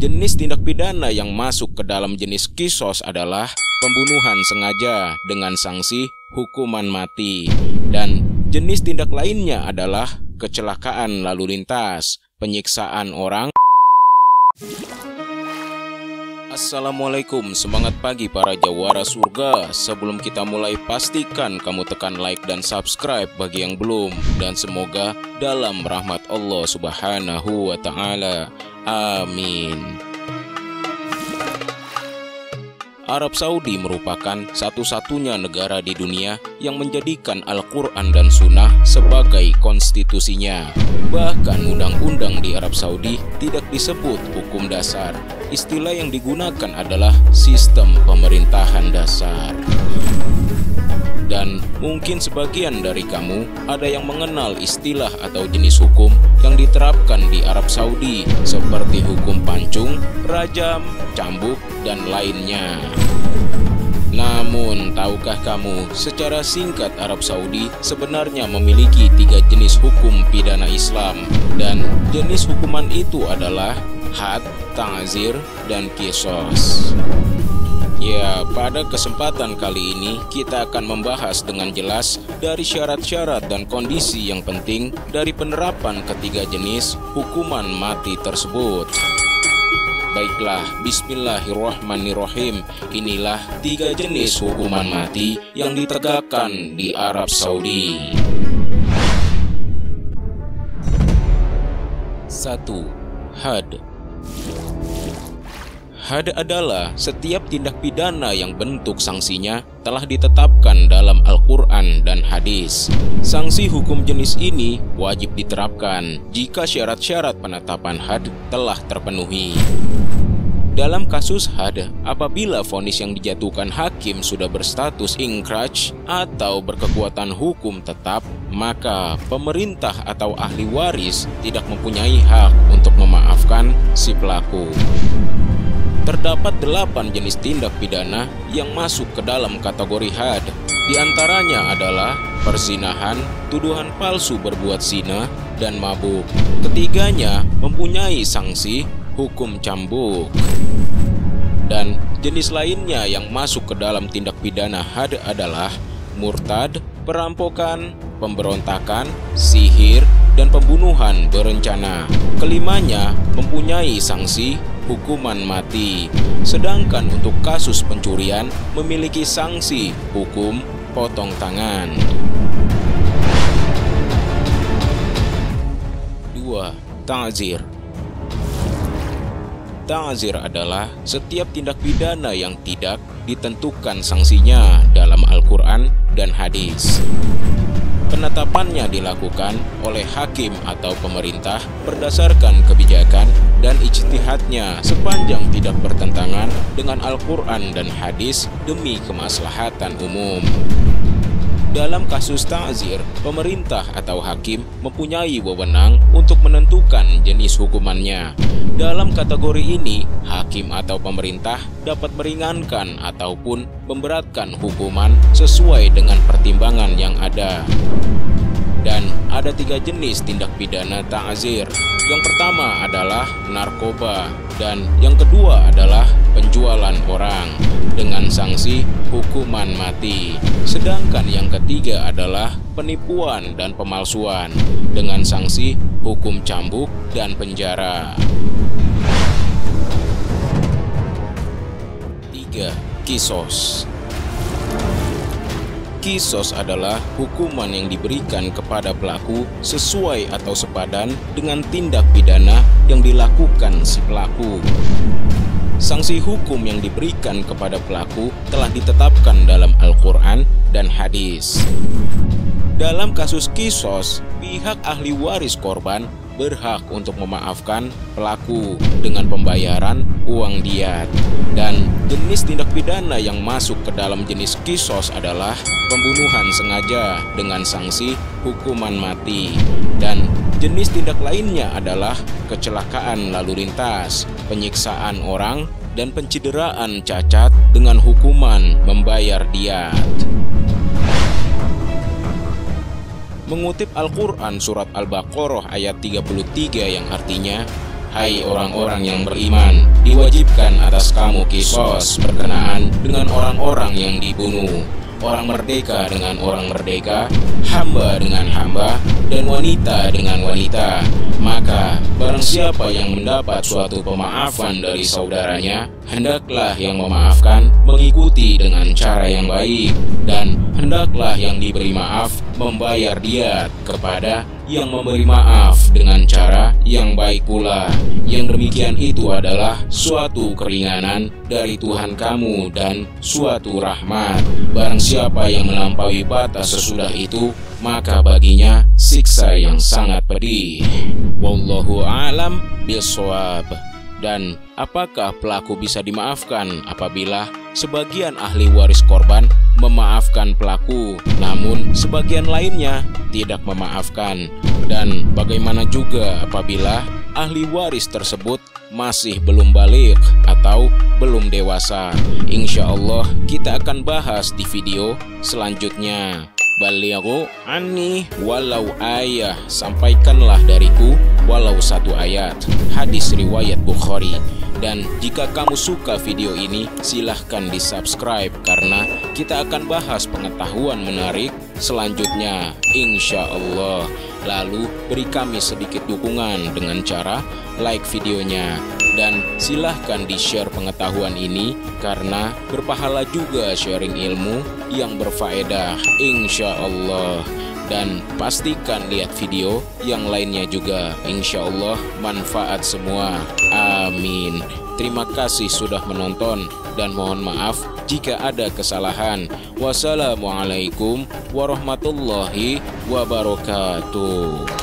jenis tindak pidana yang masuk ke dalam jenis Qisas adalah pembunuhan sengaja dengan sanksi hukuman mati. Dan jenis tindak lainnya adalah kecelakaan lalu lintas, penyiksaan orang. Assalamualaikum, semangat pagi para jawara surga. Sebelum kita mulai, pastikan kamu tekan like dan subscribe bagi yang belum. Dan semoga dalam rahmat Allah Subhanahu wa Ta'ala. Amin. Arab Saudi merupakan satu-satunya negara di dunia yang menjadikan Al-Quran dan Sunnah sebagai konstitusinya. Bahkan undang-undang di Arab Saudi tidak disebut hukum dasar. Istilah yang digunakan adalah sistem pemerintahan dasar. Dan mungkin sebagian dari kamu ada yang mengenal istilah atau jenis hukum yang diterapkan di Arab Saudi seperti hukum pancung, rajam, cambuk, dan lainnya. Namun, tahukah kamu secara singkat Arab Saudi sebenarnya memiliki 3 jenis hukum pidana Islam, dan jenis hukuman itu adalah had, ta'zir, dan qisas. Ya, pada kesempatan kali ini kita akan membahas dengan jelas dari syarat-syarat dan kondisi yang penting dari penerapan ketiga jenis hukuman mati tersebut. Baiklah, bismillahirrahmanirrahim. Inilah 3 jenis hukuman mati yang ditegakkan di Arab Saudi. 1. Had. Had adalah setiap tindak pidana yang bentuk sanksinya telah ditetapkan dalam Al-Quran dan hadis. Sanksi hukum jenis ini wajib diterapkan jika syarat-syarat penetapan had telah terpenuhi. Dalam kasus had, apabila vonis yang dijatuhkan hakim sudah berstatus inkraj atau berkekuatan hukum tetap, maka pemerintah atau ahli waris tidak mempunyai hak untuk memaafkan si pelaku. Terdapat 8 jenis tindak pidana yang masuk ke dalam kategori had. Di antaranya adalah perzinahan, tuduhan palsu berbuat zina, dan mabuk. Ketiganya mempunyai sanksi hukum cambuk. Dan jenis lainnya yang masuk ke dalam tindak pidana had adalah murtad, perampokan, pemberontakan, sihir, dan pembunuhan berencana. Kelimanya mempunyai sanksi hukuman mati. Sedangkan untuk kasus pencurian memiliki sanksi hukum potong tangan. 2. Ta'zir. Ta'zir adalah setiap tindak pidana yang tidak ditentukan sanksinya dalam Al-Quran dan hadis. Penetapannya dilakukan oleh hakim atau pemerintah berdasarkan kebijakan dan ijtihadnya sepanjang tidak bertentangan dengan Al-Quran dan hadis demi kemaslahatan umum. Dalam kasus ta'zir, pemerintah atau hakim mempunyai wewenang untuk menentukan jenis hukumannya. Dalam kategori ini, hakim atau pemerintah dapat meringankan ataupun memberatkan hukuman sesuai dengan pertimbangan yang ada. Dan ada 3 jenis tindak pidana ta'zir. Yang pertama adalah narkoba, dan yang kedua adalah penjualan orang dengan sanksi hukuman mati. Sedangkan yang ketiga adalah penipuan dan pemalsuan dengan sanksi hukum cambuk dan penjara. 3. Qisas. Qisas adalah hukuman yang diberikan kepada pelaku sesuai atau sepadan dengan tindak pidana yang dilakukan si pelaku. Sanksi hukum yang diberikan kepada pelaku telah ditetapkan dalam Al-Quran dan hadis. Dalam kasus qisas, pihak ahli waris korban berhak untuk memaafkan pelaku dengan pembayaran uang diat. Dan jenis tindak pidana yang masuk ke dalam jenis qisas adalah pembunuhan sengaja dengan sanksi hukuman mati. Dan jenis tindak lainnya adalah kecelakaan lalu lintas, penyiksaan orang, dan pencederaan cacat dengan hukuman membayar diat. Mengutip Al-Quran surat Al-Baqarah ayat 33 yang artinya, hai orang-orang yang beriman, diwajibkan atas kamu qisas berkenaan dengan orang-orang yang dibunuh, orang merdeka dengan orang merdeka, hamba dengan hamba, dan wanita dengan wanita. Maka barang siapa yang mendapat suatu pemaafan dari saudaranya, hendaklah yang memaafkan mengikuti dengan cara yang baik, dan hendaklah yang diberi maaf membayar diat kepada yang memberi maaf dengan cara yang baik pula. Yang demikian itu adalah suatu keringanan dari Tuhan kamu dan suatu rahmat. Barang siapa yang melampaui batas sesudah itu, maka baginya siksa yang sangat pedih. Wallahu a'lam bishawab. Dan apakah pelaku bisa dimaafkan apabila sebagian ahli waris korban memaafkan pelaku, namun sebagian lainnya tidak memaafkan? Dan bagaimana juga apabila ahli waris tersebut masih belum balik atau belum dewasa? Insya Allah kita akan bahas di video selanjutnya. Balighu anni walau ayah, sampaikanlah dariku walau satu ayat. Hadis riwayat Bukhari. Dan jika kamu suka video ini, silahkan di subscribe karena kita akan bahas pengetahuan menarik selanjutnya insya Allah. Lalu beri kami sedikit dukungan dengan cara like videonya, dan silahkan di share pengetahuan ini karena berpahala juga sharing ilmu yang berfaedah insya Allah. Dan pastikan lihat video yang lainnya juga, insya Allah manfaat semua, amin. Terima kasih sudah menonton dan mohon maaf jika ada kesalahan. Wassalamualaikum warahmatullahi wabarakatuh.